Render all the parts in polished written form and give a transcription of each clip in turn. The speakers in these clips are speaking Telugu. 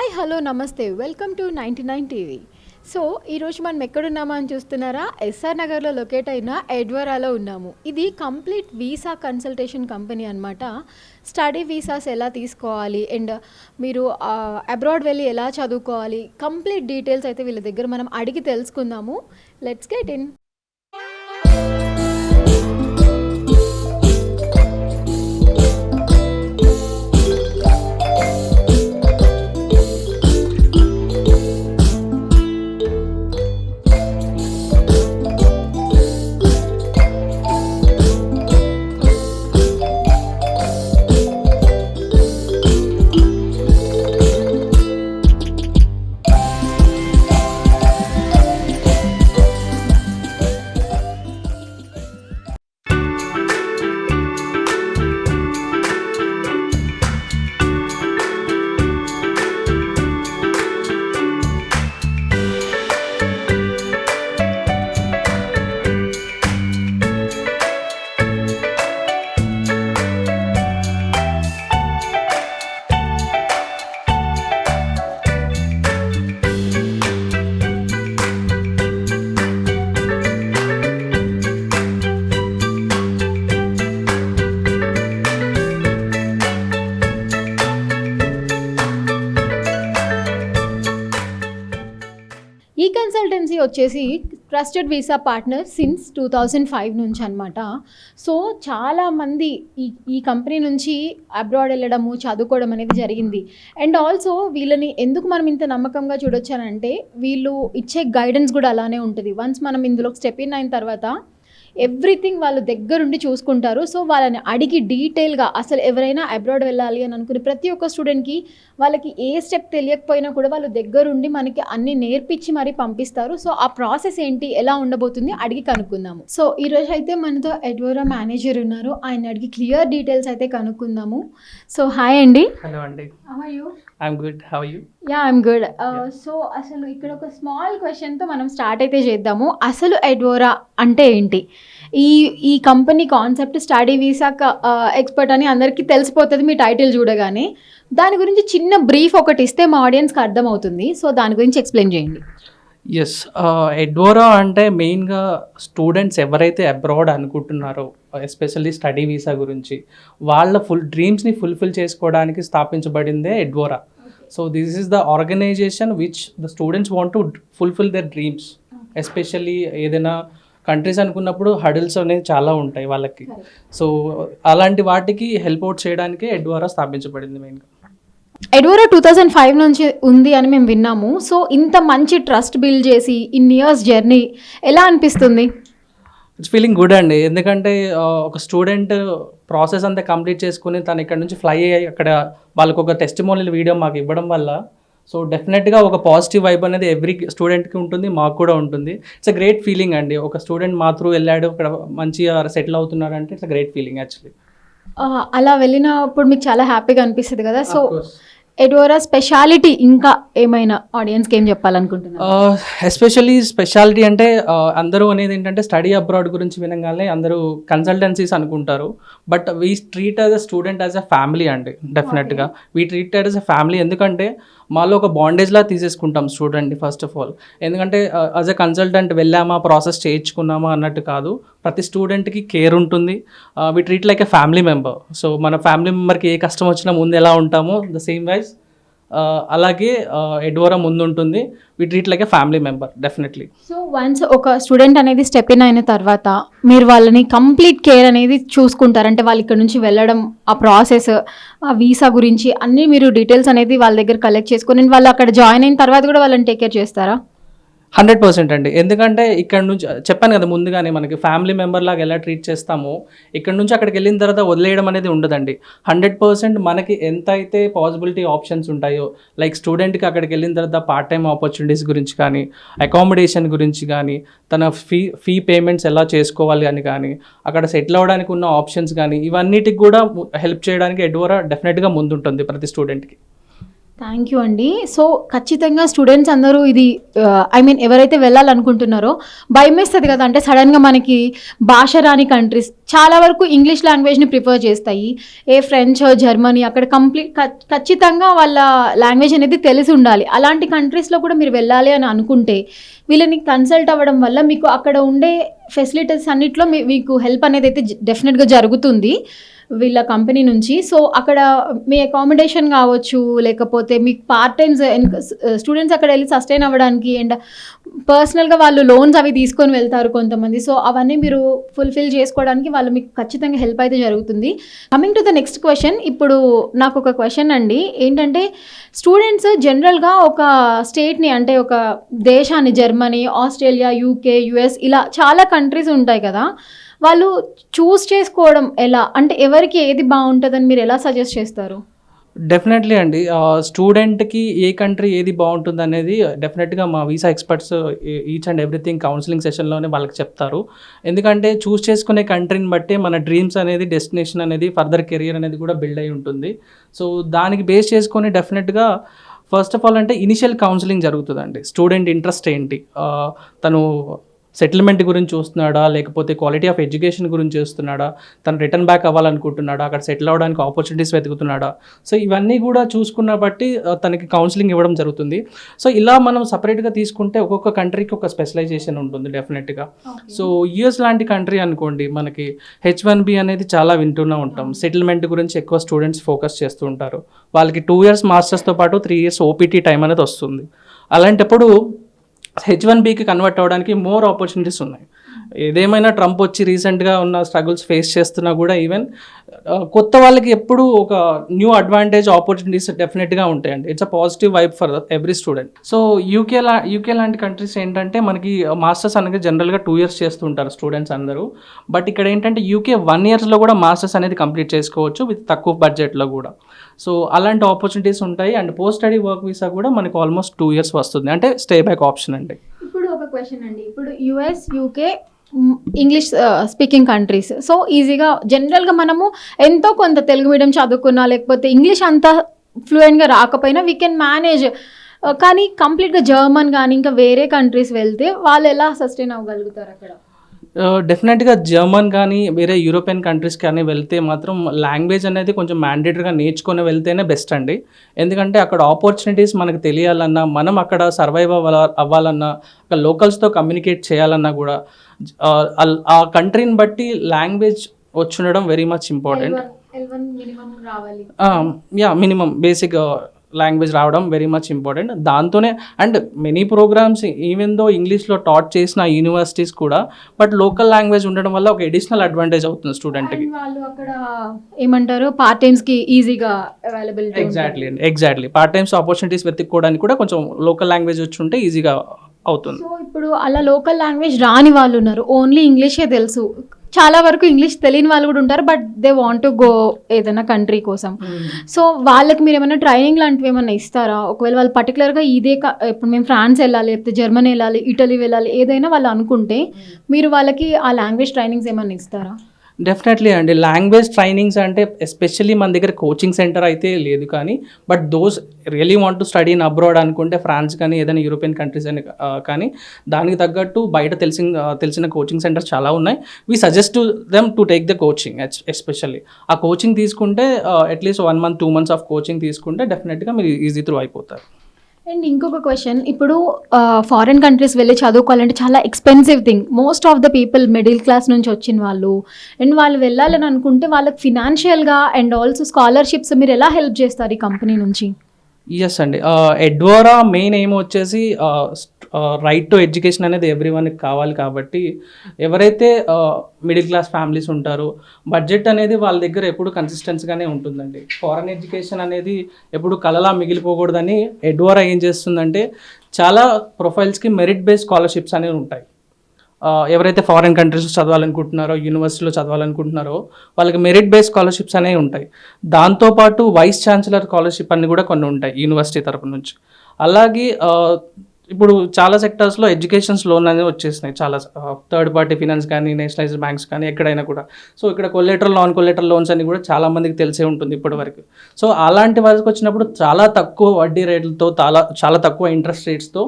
హాయ్ హలో నమస్తే వెల్కమ్ టు 99 టీవీ. సో ఈరోజు మనం ఎక్కడున్నామో అని చూస్తున్నారా, ఎస్ఆర్ నగర్లో లొకేట్ అయిన ఎడ్వరాలో ఉన్నాము. ఇది కంప్లీట్ వీసా కన్సల్టేషన్ కంపెనీ అనమాట. స్టడీ వీసాస్ ఎలా తీసుకోవాలి అండ్ మీరు అబ్రాడ్ వెళ్ళి ఎలా చదువుకోవాలి, కంప్లీట్ డీటెయిల్స్ అయితే వీళ్ళ దగ్గర మనం అడిగి తెలుసుకుందాము. Let's get in. ఈ కన్సల్టెన్సీ వచ్చేసి ట్రస్టెడ్ వీసా పార్ట్నర్ సిన్స్ 2005 నుంచి అనమాట. సో చాలామంది ఈ కంపెనీ నుంచి అబ్రాడ్ వెళ్ళడము, చదువుకోవడం అనేది జరిగింది. అండ్ ఆల్సో వీళ్ళని ఎందుకు మనం ఇంత నమ్మకంగా చూడొచ్చానంటే, వీళ్ళు ఇచ్చే గైడెన్స్ కూడా అలానే ఉంటుంది. వన్స్ మనం ఇందులో స్టెప్ ఇన్ అయిన తర్వాత ఎవ్రీథింగ్ వాళ్ళు దగ్గరుండి చూసుకుంటారు. సో వాళ్ళని అడిగి డీటెయిల్గా అసలు ఎవరైనా అబ్రాడ్ వెళ్ళాలి అని అనుకుని ప్రతి ఒక్క స్టూడెంట్కి వాళ్ళకి ఏ స్టెప్ తెలియకపోయినా కూడా వాళ్ళు దగ్గరుండి మనకి అన్ని నేర్పించి మరీ పంపిస్తారు. సో ఆ ప్రాసెస్ ఏంటి, ఎలా ఉండబోతుంది అడిగి కనుక్కుందాము. సో ఈరోజు అయితే మనతో ఎడ్వోరా మేనేజర్ ఉన్నారు, ఆయన అడిగి క్లియర్ డీటెయిల్స్ అయితే కనుక్కుందాము. సో హాయ్ అండి. హలో అండి. How are you? I'm good. How are you? Yeah I'm good. So అసలు ఇక్కడ ఒక స్మాల్ క్వశ్చన్తో మనం స్టార్ట్ అయితే చేద్దాము. అసలు ఎడ్వోరా అంటే ఏంటి? ఈ company concept study visa expert అని అందరికీ తెలిసిపోతుంది మీ టైటిల్ చూడగానే. దాని గురించి చిన్న బ్రీఫ్ ఒకటి ఇస్తే మా ఆడియన్స్కి అర్థమవుతుంది. సో దాని గురించి ఎక్స్ప్లెయిన్ చేయండి. ఎస్, ఎడ్వోరా అంటే మెయిన్గా స్టూడెంట్స్ ఎవరైతే అబ్రాడ్ అనుకుంటున్నారో, ఎస్పెషల్లీ స్టడీ వీసా గురించి వాళ్ళ డ్రీమ్స్ని ఫుల్ఫిల్ చేసుకోవడానికి స్థాపించబడిందే Edvora. So this is the organisation which the students want to fulfil their dreams. Especially ఏదైనా కంట్రీస్ అనుకున్నప్పుడు హడిల్స్ అనేవి చాలా ఉంటాయి వాళ్ళకి. సో అలాంటి వాటికి హెల్ప్ అవుట్ చేయడానికి ఎడ్వోరా స్థాపించబడింది మెయిన్గా. ఎడ్వోరా 2005 నుంచి ఉంది అని మేము విన్నాము. సో ఇంత మంచి ట్రస్ట్ బిల్డ్ చేసి ఇన్ని ఇయర్స్ జర్నీ ఎలా అనిపిస్తుంది? ఇట్స్ ఫీలింగ్ గుడ్ అండి. ఎందుకంటే ఒక స్టూడెంట్ ప్రాసెస్ అంతా కంప్లీట్ చేసుకుని తను ఇక్కడ నుంచి ఫ్లై అయ్యి అక్కడ వాళ్ళకు ఒక టెస్టిమోనియల్ వీడియో మాకు ఇవ్వడం వల్ల సో డెఫినెట్గా ఒక పాజిటివ్ వైబ్ అనేది ఎవ్రీ స్టూడెంట్కి ఉంటుంది, మాకు కూడా ఉంటుంది. ఇట్స్ అ గ్రేట్ ఫీలింగ్ అండి. ఒక స్టూడెంట్ మా త్రూ వెళ్ళాడు, ఇక్కడ మంచిగా సెటిల్ అవుతున్నాడు అంటే it's a great feeling actually. అలా వెళ్ళినప్పుడు మీకు చాలా హ్యాపీగా అనిపిస్తుంది కదా. సో ఎడ్వోరా స్పెషాలిటీ ఇంకా ఏమైనా ఆడియన్స్కి ఏం చెప్పాలనుకుంటున్నారు? ఎస్పెషల్లీ స్పెషాలిటీ అంటే అందరూ అనేది ఏంటంటే స్టడీ అబ్రాడ్ గురించి వినగానే అందరూ కన్సల్టెన్సీస్ అనుకుంటారు. But we treat as a student as a family అండి. డెఫినెట్గా we treat as a family. ఎందుకంటే మాలో ఒక బాండేజ్లా తీసేసుకుంటాం స్టూడెంట్ని ఫస్ట్ ఆఫ్ ఆల్. ఎందుకంటే యాజ్ అ కన్సల్టెంట్ వెళ్ళామా, ప్రాసెస్ చేయించుకున్నామా అన్నట్టు కాదు. ప్రతి స్టూడెంట్కి కేర్ ఉంటుంది. We treat like a family member. So మన ఫ్యామిలీ మెంబర్కి ఏ కష్టం వచ్చినా ముందు ఎలా ఉంటామో ద సేమ్ వైజ్ అలాగే ఎడ్వోరా ముందు ఉంటుంది. We treat like a family member definitely. So once ఒక స్టూడెంట్ అనేది స్టెప్ ఇన్ అయిన తర్వాత మీరు వాళ్ళని కంప్లీట్ కేర్ అనేది చూసుకుంటారు. అంటే వాళ్ళు ఇక్కడ నుంచి వెళ్ళడం, ఆ ప్రాసెస్, ఆ వీసా గురించి అన్నీ మీరు డీటెయిల్స్ అనేది వాళ్ళ దగ్గర కలెక్ట్ చేసుకొని వాళ్ళు అక్కడ జాయిన్ అయిన తర్వాత కూడా వాళ్ళని టేక్ కేర్ చేస్తారా? 100% అండి. ఎందుకంటే ఇక్కడ నుంచి చెప్పాను కదా ముందుగానే, మనకి ఫ్యామిలీ మెంబర్ లాగా ఎలా ట్రీట్ చేస్తామో ఇక్కడ నుంచి అక్కడికి వెళ్ళిన తర్వాత వదిలేయడం అనేది ఉండదండి. 100% మనకి ఎంత అయితే పాసిబిలిటీ ఆప్షన్స్ ఉంటాయో, లైక్ స్టూడెంట్కి అక్కడికి వెళ్ళిన తర్వాత పార్ట్ టైం ఆపర్చునిటీస్ గురించి కానీ, అకామిడేషన్ గురించి కానీ, తన ఫీ పేమెంట్స్ ఎలా చేసుకోవాలి అని కానీ, అక్కడ సెటిల్ అవ్వడానికి ఉన్న ఆప్షన్స్ కానీ, ఇవన్నిటికి కూడా హెల్ప్ చేయడానికి ఎడ్వోరా డెఫినెట్గా ముందుంటుంది ప్రతి స్టూడెంట్కి. థ్యాంక్ యూ అండి. సో ఖచ్చితంగా స్టూడెంట్స్ అందరూ ఇది ఐ మీన్ ఎవరైతే వెళ్ళాలనుకుంటున్నారో భయం వేస్తుంది కదా, అంటే సడన్గా మనకి భాష రాని కంట్రీస్ చాలా వరకు ఇంగ్లీష్ లాంగ్వేజ్ని ప్రిఫర్ చేస్తాయి. ఫ్రెంచ్, జర్మనీ అక్కడ ఖచ్చితంగా వాళ్ళ లాంగ్వేజ్ అనేది తెలిసి ఉండాలి. అలాంటి కంట్రీస్లో కూడా మీరు వెళ్ళాలి అని అనుకుంటే వీళ్ళని కన్సల్ట్ అవ్వడం వల్ల మీకు అక్కడ ఉండే ఫెసిలిటీస్ అన్నిట్లో మీకు హెల్ప్ అనేది అయితే డెఫినెట్గా జరుగుతుంది వీళ్ళ కంపెనీ నుంచి. సో అక్కడ మీ అకామిడేషన్ కావచ్చు, లేకపోతే మీకు పార్ట్ టైమ్స్ స్టూడెంట్స్ అక్కడ వెళ్ళి సస్టైన్ అవ్వడానికి, అండ్ పర్సనల్గా వాళ్ళు లోన్స్ అవి తీసుకొని వెళ్తారు కొంతమంది. సో అవన్నీ మీరు ఫుల్ఫిల్ చేసుకోవడానికి వాళ్ళు మీకు ఖచ్చితంగా హెల్ప్ అయితే జరుగుతుంది. Coming to the next question, ఇప్పుడు నాకు ఒక క్వశ్చన్ అండి, ఏంటంటే స్టూడెంట్స్ జనరల్గా ఒక స్టేట్ని అంటే ఒక దేశాన్ని, జర్మనీ, ఆస్ట్రేలియా, యూకే, యుఎస్ ఇలా చాలా కంట్రీస్ ఉంటాయి కదా, వాళ్ళు చూస్ చేసుకోవడం ఎలా, అంటే ఎవరికి ఏది బాగుంటుందని మీరు ఎలా సజెస్ట్ చేస్తారు? డెఫినెట్లీ అండి. స్టూడెంట్కి ఏ కంట్రీ ఏది బాగుంటుంది అనేది డెఫినెట్గా మా visa experts each and everything counselling సెషన్లోనే వాళ్ళకి చెప్తారు. ఎందుకంటే చూస్ చేసుకునే కంట్రీని బట్టి మన డ్రీమ్స్ అనేది, డెస్టినేషన్ అనేది, ఫర్దర్ కెరియర్ అనేది కూడా బిల్డ్ అయి ఉంటుంది. సో దానికి బేస్ చేసుకొని డెఫినెట్గా ఫస్ట్ ఆఫ్ ఆల్ అంటే ఇనిషియల్ కౌన్సిలింగ్ జరుగుతుందండి. స్టూడెంట్ ఇంట్రెస్ట్ ఏంటి, తను సెటిల్మెంట్ గురించి చూస్తున్నాడా, లేకపోతే క్వాలిటీ ఆఫ్ ఎడ్యుకేషన్ గురించి చూస్తున్నాడా, తను రిటర్న్ బ్యాక్ అవ్వాలనుకుంటున్నాడా, అక్కడ సెటిల్ అవ్వడానికి ఆపర్చునిటీస్ వెతుకుతున్నాడా. సో ఇవన్నీ కూడా చూసుకున్న బట్టి తనకి కౌన్సిలింగ్ ఇవ్వడం జరుగుతుంది. సో ఇలా మనం సపరేట్గా తీసుకుంటే ఒక్కొక్క కంట్రీకి ఒక స్పెషలైజేషన్ ఉంటుంది డెఫినెట్గా. సో యూఎస్ లాంటి కంట్రీ అనుకోండి, మనకి H1B అనేది చాలా వింటూనే ఉంటాం. సెటిల్మెంట్ గురించి ఎక్కువ స్టూడెంట్స్ ఫోకస్ చేస్తూ ఉంటారు. వాళ్ళకి 2 years మాస్టర్స్తో పాటు 3 years OPT టైం అనేది వస్తుంది. అలాంటప్పుడు H1Bకి కన్వర్ట్ అవ్వడానికి మోర్ ఆపర్చునిటీస్ ఉన్నాయి. ఏదేమైనా ట్రంప్ వచ్చి రీసెంట్గా ఉన్న స్ట్రగుల్స్ ఫేస్ చేస్తున్నా కూడా ఈవెన్ కొత్త వాళ్ళకి ఎప్పుడు ఒక న్యూ అడ్వాంటేజ్, ఆపర్చునిటీస్ డెఫినెట్గా ఉంటాయండి. It's a positive vibe for every student. So UK లాంటి కంట్రీస్ ఏంటంటే మనకి మాస్టర్స్ అనేది జనరల్గా 2 years చేస్తుంటారు స్టూడెంట్స్ అందరూ. బట్ ఇక్కడ ఏంటంటే యూకే 1 yearలో కూడా మాస్టర్స్ అనేది కంప్లీట్ చేసుకోవచ్చు విత్ తక్కువ బడ్జెట్లో కూడా. సో అలాంటి ఆపర్చునిటీస్ ఉంటాయి. And post study work visa కూడా మనకు ఆల్మోస్ట్ 2 years వస్తుంది, అంటే స్టే బ్యాక్ ఆప్షన్ అండి. ఇప్పుడు ఒక క్వశ్చన్ అండి, ఇప్పుడు US, UK English speaking countries. So ఈజీగా జనరల్గా మనము ఎంతో కొంత తెలుగు మీడియం చదువుకున్నా, లేకపోతే ఇంగ్లీష్ అంత ఫ్లూయెంట్గా రాకపోయినా వీ కెన్ మేనేజ్. కానీ కంప్లీట్గా జర్మన్ కానీ ఇంకా వేరే కంట్రీస్ వెళ్తే వాళ్ళు ఎలా సస్టైన్ అవ్వగలుగుతారు అక్కడ? డెఫినెట్గా జర్మన్ కానీ వేరే యూరోపియన్ కంట్రీస్ కానీ వెళ్తే మాత్రం లాంగ్వేజ్ అనేది కొంచెం మ్యాండేటరీగా నేర్చుకొని వెళ్తేనే బెస్ట్ అండి. ఎందుకంటే అక్కడ ఆపర్చునిటీస్ మనకు తెలియాలన్నా, మనం అక్కడ సర్వైవ్ అవ్వాలన్నా, అక్కడ లోకల్స్తో కమ్యూనికేట్ చేయాలన్నా కూడా ఆ కంట్రీని బట్టి లాంగ్వేజ్ వచ్చి ఉండడం very much important. Minimum basic language రావడం వెరీ మచ్ ఇంపార్టెంట్. దాంతోనే and many programs even though ఇంగ్లీష్లో టాట్ చేసిన యూనివర్సిటీస్ కూడా, బట్ లోకల్ లాంగ్వేజ్ ఉండడం వల్ల ఒక అడిషనల్ అడ్వాంటేజ్ అవుతుంది స్టూడెంట్కి. వాళ్ళు అక్కడ ఏమంటారు, పార్ట్ టైమ్స్కి ఈజీగా availability. Exactly part times opportunities వెతుక్కోవడానికి కూడా కొంచెం లోకల్ లాంగ్వేజ్ వచ్చి ఉంటే ఈజీగా అవుతుంది. సో ఇప్పుడు అలా లోకల్ లాంగ్వేజ్ రాని వాళ్ళు ఉన్నారు, ఓన్లీ ఇంగ్లీషే తెలుసు, చాలా వరకు ఇంగ్లీష్ తెలియని వాళ్ళు కూడా ఉంటారు, but they want to go ఏదైనా కంట్రీ కోసం. సో వాళ్ళకి మీరు ఏమైనా ట్రైనింగ్ లాంటివి ఏమైనా ఇస్తారా? ఒకవేళ వాళ్ళు పర్టికులర్గా ఇప్పుడు మేము ఫ్రాన్స్ వెళ్ళాలి, లేకపోతే జర్మనీ వెళ్ళాలి, ఇటలీ వెళ్ళాలి, ఏదైనా వాళ్ళు అనుకుంటే మీరు వాళ్ళకి ఆ లాంగ్వేజ్ ట్రైనింగ్స్ ఏమైనా ఇస్తారా? డెఫినెట్లీ అండి. లాంగ్వేజ్ ట్రైనింగ్స్ అంటే ఎస్పెషల్లీ మన దగ్గర కోచింగ్ సెంటర్ అయితే లేదు, కానీ but those really want to study in abroad అనుకుంటే ఫ్రాన్స్ కానీ ఏదైనా యూరోపియన్ కంట్రీస్ అని కానీ దానికి తగ్గట్టు బయట తెలిసిన కోచింగ్ సెంటర్స్ చాలా ఉన్నాయి. We suggest to them to take the coaching. Especially ఆ కోచింగ్ తీసుకుంటే at least 1 month 2 months of coaching తీసుకుంటే డెఫినెట్గా మీరు ఈజీ త్రూ అయిపోతారు. అండ్ ఇంకొక క్వశ్చన్, ఇప్పుడు ఫారిన్ కంట్రీస్ వెళ్ళి చదువుకోవాలంటే చాలా expensive thing. Most of the people middle class నుంచి వచ్చిన వాళ్ళు, అండ్ వాళ్ళు వెళ్ళాలని అనుకుంటే వాళ్ళకి ఫినాన్షియల్గా అండ్ ఆల్సో స్కాలర్షిప్స్ మీరు ఎలా హెల్ప్ చేస్తారు ఈ కంపెనీ నుంచి? ఎస్ అండి. ఎడ్వోరా మెయిన్ ఏమో వచ్చేసి రైట్ టు ఎడ్యుకేషన్ అనేది ఎవ్రీవన్కి కావాలి. కాబట్టి ఎవరైతే మిడిల్ క్లాస్ ఫ్యామిలీస్ ఉంటారో బడ్జెట్ అనేది వాళ్ళ దగ్గర ఎప్పుడు కన్సిస్టెన్సీగానే ఉంటుందండి. ఫారెన్ ఎడ్యుకేషన్ అనేది ఎప్పుడు కలలా మిగిలిపోకూడదని ఎడ్వోరా ఏం చేస్తుందంటే చాలా ప్రొఫైల్స్కి మెరిట్ బేస్డ్ స్కాలర్షిప్స్ అనేవి ఉంటాయి. ఎవరైతే ఫారిన్ కంట్రీస్ చదవాలనుకుంటున్నారో, యూనివర్సిటీలో చదవాలనుకుంటున్నారో వాళ్ళకి మెరిట్ బేస్డ్ స్కాలర్షిప్స్ అనేవి ఉంటాయి. దాంతోపాటు వైస్ ఛాన్సలర్ స్కాలర్షిప్ అన్ని కూడా కొన్ని ఉంటాయి యూనివర్సిటీ తరపు నుంచి. అలాగే ఇప్పుడు చాలా సెక్టర్స్లో ఎడ్యుకేషన్స్ లోన్ అనేది వచ్చేసినాయి, చాలా థర్డ్ పార్టీ ఫినాన్స్ కానీ నేషనలైజ్డ్ బ్యాంక్స్ కానీ ఎక్కడైనా కూడా. సో ఇక్కడ కొలేటరల్ నాన్ కొలేటరల్ లోన్స్ అని కూడా చాలా మందికి తెలిసే ఉంటుంది ఇప్పటి వరకు. సో అలాంటి వాళ్ళకి వచ్చినప్పుడు చాలా తక్కువ వడ్డీ రేట్లతో చాలా తక్కువ ఇంట్రెస్ట్ రేట్స్తో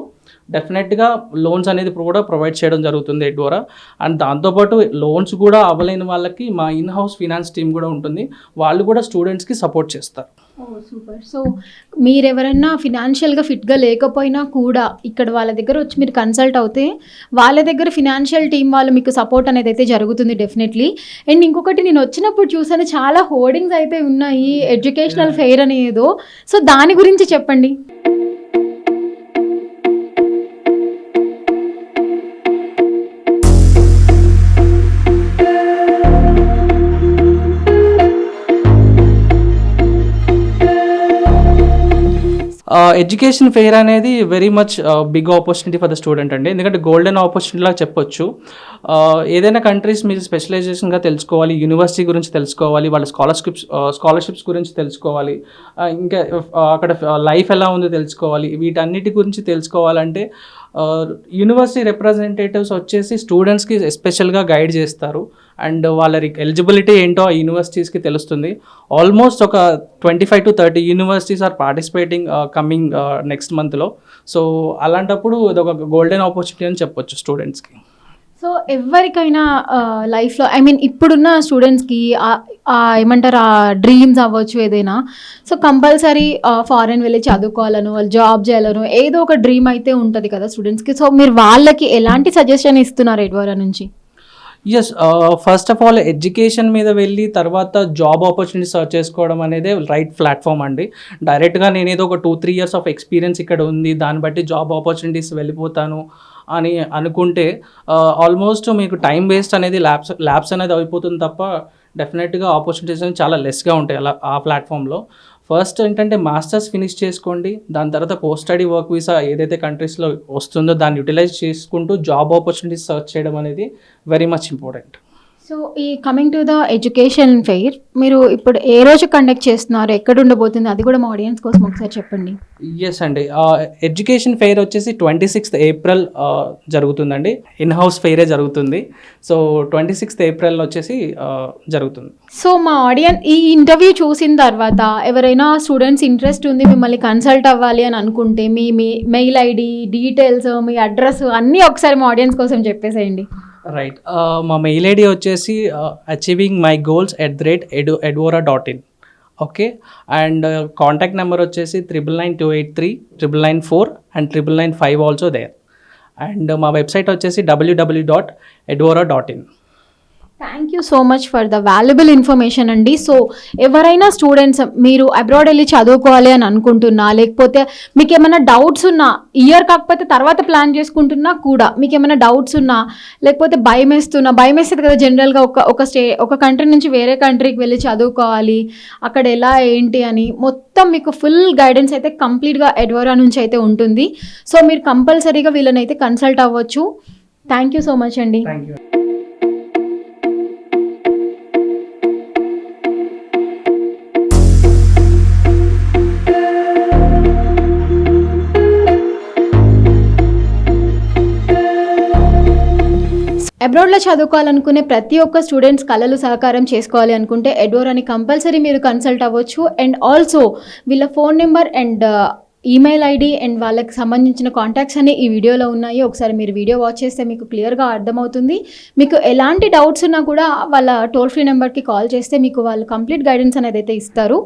డెఫినెట్గా లోన్స్ అనేది కూడా ప్రొవైడ్ చేయడం జరుగుతుంది ఎడ్వోరా. అండ్ దాంతోపాటు లోన్స్ కూడా అవ్వలేని వాళ్ళకి మా ఇన్ హౌస్ ఫినాన్స్ టీమ్ కూడా ఉంటుంది, వాళ్ళు కూడా స్టూడెంట్స్కి సపోర్ట్ చేస్తారు. సూపర్. సో మీరు ఎవరైనా ఫినాన్షియల్గా ఫిట్గా లేకపోయినా కూడా ఇక్కడ వాళ్ళ దగ్గర వచ్చి మీరు కన్సల్ట్ అవుతే వాళ్ళ దగ్గర ఫినాన్షియల్ టీం వాళ్ళు మీకు సపోర్ట్ అనేది అయితే జరుగుతుంది డెఫినెట్లీ. అండ్ ఇంకొకటి నేను వచ్చినప్పుడు చూసాను చాలా హోర్డింగ్స్ అయితే ఉన్నాయి ఎడ్యుకేషనల్ ఫెయిర్ అని ఏదో, సో దాని గురించి చెప్పండి. ఎడ్యుకేషన్ ఫెయిర్ అనేది very much big opportunity for the student అండి, ఎందుకంటే గోల్డెన్ ఆపర్చునిటీ లాగా చెప్పొచ్చు. ఏదైనా కంట్రీస్ మీరు స్పెషలైజేషన్గా తెలుసుకోవాలి, యూనివర్సిటీ గురించి తెలుసుకోవాలి, వాళ్ళ స్కాలర్షిప్స్ గురించి తెలుసుకోవాలి, ఇంకా అక్కడ లైఫ్ ఎలా ఉందో తెలుసుకోవాలి, వీటన్నిటి గురించి తెలుసుకోవాలంటే యూనివర్సిటీ రిప్రజెంటేటివ్స్ వచ్చేసి స్టూడెంట్స్కి ఎస్పెషల్గా గైడ్ చేస్తారు. అండ్ వాళ్ళ ఎలిజిబిలిటీ ఏంటో ఆ యూనివర్సిటీస్కి తెలుస్తుంది. ఆల్మోస్ట్ ఒక 25 to 30 universities are participating coming next మంత్లో. సో అలాంటప్పుడు ఇది ఒక గోల్డెన్ ఆపర్చునిటీ అని చెప్పొచ్చు స్టూడెంట్స్కి. సో ఎవరికైనా లైఫ్లో ఐ మీన్ ఇప్పుడున్న స్టూడెంట్స్కి ఏమంటారు ఆ డ్రీమ్స్ అవ్వచ్చు ఏదైనా, సో కంపల్సరీ ఫారెన్ వెళ్ళి చదువుకోవాలను, వాళ్ళు జాబ్ చేయాలను, ఏదో ఒక డ్రీమ్ అయితే ఉంటుంది కదా స్టూడెంట్స్కి. సో మీరు వాళ్ళకి ఎలాంటి సజెషన్ ఇస్తున్నారు ఎడ్వోరా నుంచి? Yes, first of all education మీద వెళ్ళి తర్వాత జాబ్ ఆపర్చునిటీ సర్చ్ చేసుకోవడం అనేది రైట్ ప్లాట్ఫామ్ అండి. డైరెక్ట్గా నేనేదో ఒక 2-3 years ఆఫ్ ఎక్స్పీరియన్స్ ఇక్కడ ఉంది, దాన్ని బట్టి జాబ్ ఆపర్చునిటీస్ వెళ్ళిపోతాను అని అనుకుంటే ఆల్మోస్ట్ మీకు టైం వేస్ట్ అనేది ల్యాబ్స్ అనేది అయిపోతుంది తప్ప డెఫినెట్గా ఆపర్చునిటీస్ అనేది చాలా లెస్గా ఉంటాయి అలా ఆ ప్లాట్ఫామ్లో. ఫస్ట్ ఏంటంటే మాస్టర్స్ ఫినిష్ చేసుకోండి, దాని తర్వాత పోస్ట్ స్టడీ వర్క్ వీసా ఏదైతే కంట్రీస్లో వస్తుందో దాన్ని యూటిలైజ్ చేసుకుంటూ జాబ్ ఆపర్చునిటీస్ సర్చ్ చేయడం అనేది వెరీ మచ్ ఇంపార్టెంట్. సో ఈ coming to the education fair మీరు ఇప్పుడు ఏ రోజు కండక్ట్ చేస్తున్నారు, ఎక్కడ ఉండబోతుంది, అది కూడా మా ఆడియన్స్ కోసం ఒకసారి చెప్పండి. ఎస్ అండి, ఎడ్యుకేషన్ ఫెయిర్ వచ్చేసి 26th April జరుగుతుందండి. ఇన్ హౌస్ ఫెయిరే జరుగుతుంది. సో 26th April వచ్చేసి జరుగుతుంది. సో మా ఆడియన్స్ ఈ ఇంటర్వ్యూ చూసిన తర్వాత ఎవరైనా స్టూడెంట్స్ ఇంట్రెస్ట్ ఉంది మిమ్మల్ని కన్సల్ట్ అవ్వాలి అని అనుకుంటే మీ మెయిల్ ఐడి డీటెయిల్స్ మీ అడ్రస్ అన్నీ ఒకసారి మా ఆడియన్స్ కోసం చెప్పేసేయండి. రైట్, మా మెయిల్ ఐడి వచ్చేసి achievingmygoals@edvora.in. Okay, and contact number వచ్చేసి 999283 994 అండ్ 9995 ఆల్సో దేర్. అండ్ మా వెబ్సైట్ వచ్చేసి www.edvora.in. Thank you so much for the valuable information అండి. సో ఎవరైనా స్టూడెంట్స్ మీరు అబ్రాడ్ వెళ్ళి చదువుకోవాలి అని అనుకుంటున్నా, లేకపోతే మీకు ఏమైనా డౌట్స్ ఉన్నా, ఇయర్ కాకపోతే తర్వాత ప్లాన్ చేసుకుంటున్నా కూడా మీకు ఏమైనా డౌట్స్ ఉన్నా, లేకపోతే భయం వేస్తుంది కదా జనరల్గా ఒక కంట్రీ నుంచి వేరే కంట్రీకి వెళ్ళి చదువుకోవాలి, అక్కడ ఎలా ఏంటి అని మొత్తం మీకు ఫుల్ గైడెన్స్ అయితే కంప్లీట్గా ఎడ్వోరా నుంచి అయితే ఉంటుంది. సో మీరు కంపల్సరీగా వీళ్ళని అయితే కన్సల్ట్ అవ్వచ్చు. థ్యాంక్ యూ సో మచ్ అండి. Thank you. అబ్రాడ్లో చదువుకోవాలనుకునే ప్రతి ఒక్క స్టూడెంట్స్ కళలు సహకారం చేసుకోవాలి అనుకుంటే ఎడ్వోరాని కంపల్సరీ మీరు కన్సల్ట్ అవ్వచ్చు. అండ్ ఆల్సో వీళ్ళ phone number and email ID and వాళ్ళకి సంబంధించిన కాంటాక్ట్స్ అన్ని ఈ వీడియోలో ఉన్నాయి. ఒకసారి మీరు వీడియో వాచ్ చేస్తే మీకు క్లియర్గా అర్థమవుతుంది. మీకు ఎలాంటి డౌట్స్ ఉన్నా కూడా వాళ్ళ టోల్ ఫ్రీ నెంబర్కి కాల్ చేస్తే మీకు వాళ్ళు కంప్లీట్ గైడెన్స్ అనేది అయితే ఇస్తారు.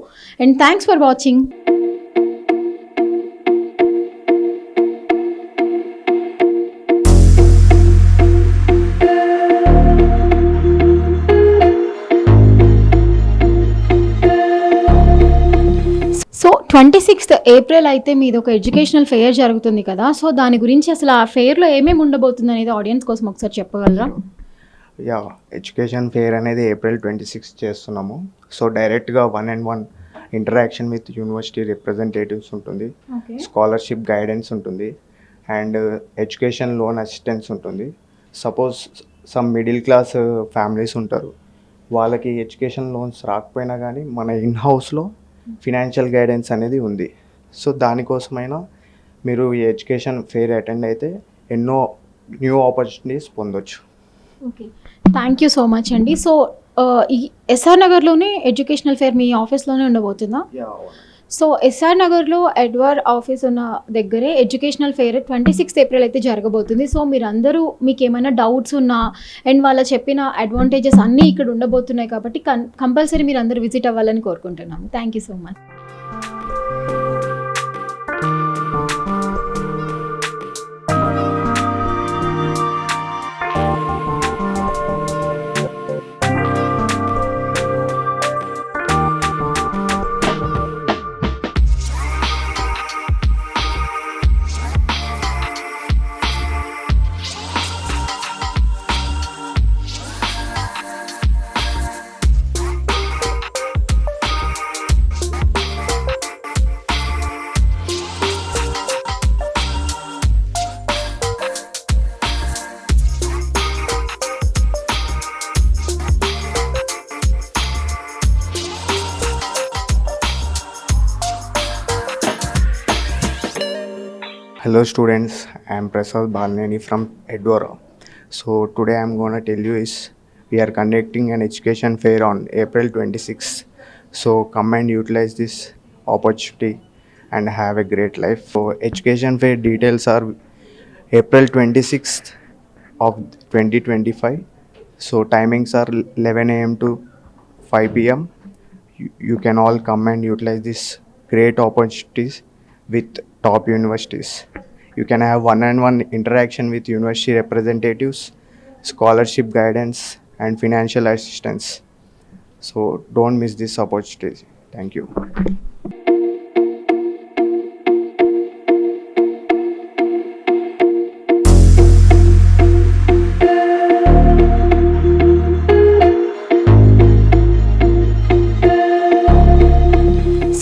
And thanks for watching. So 26th April అయితే మీది ఒక ఎడ్యుకేషనల్ ఫెయిర్ జరుగుతుంది కదా, సో దాని గురించి అసలు ఆ ఫెయిర్లో ఏమేమి ఉండబోతుంది అనేది ఆడియన్స్ కోసం ఒకసారి చెప్పగలరా? యా, ఎడ్యుకేషన్ ఫెయిర్ అనేది April 26 చేస్తున్నాము. సో డైరెక్ట్గా 1-on-1 interaction with university representatives ఉంటుంది, స్కాలర్షిప్ గైడెన్స్ ఉంటుంది, అండ్ ఎడ్యుకేషన్ లోన్ అసిస్టెన్స్ ఉంటుంది. Suppose some middle class families ఉంటారు, వాళ్ళకి ఎడ్యుకేషన్ లోన్స్ రాకపోయినా కానీ మన ఇన్ హౌస్లో ఫినాన్షియల్ గైడెన్స్ అనేది ఉంది. సో దానికోసమైనా మీరు ఈ ఎడ్యుకేషన్ ఫెయిర్ అటెండ్ అయితే ఎన్నో న్యూ ఆపర్చునిటీస్ పొందొచ్చు. Okay, thank you so much అండి. సో ఈ ఎస్ఆర్ నగర్లోనే ఎడ్యుకేషనల్ ఫేర్ మీ ఆఫీస్లోనే ఉండబోతుందా? సో ఎస్ఆర్ నగర్లో ఎడ్వర్డ్ ఆఫీస్ ఉన్న దగ్గరే ఎడ్యుకేషనల్ ఫెయిర్ 26th ఏప్రిల్ అయితే జరగబోతుంది. సో మీరందరూ మీకు ఏమైనా డౌట్స్ ఉన్నా అండ్ వాళ్ళ చెప్పిన అడ్వాంటేజెస్ అన్నీ ఇక్కడ ఉండబోతున్నాయి కాబట్టి కంపల్సరీ మీరు అందరూ విజిట్ అవ్వాలని కోరుకుంటున్నాము. Thank you so much. Hello students, I am Prasad Balneni from Edwara. So today I am going to tell you is we are conducting an education fair on April 26th. So come and utilize this opportunity and have a great life. So education fair details are April 26th of 2025. So timings are 11 a.m. to 5 p.m. You can all come and utilize this great opportunities with top universities. You can have one-on-one interaction with university representatives, scholarship guidance, and financial assistance. So don't miss this opportunity. Thank you.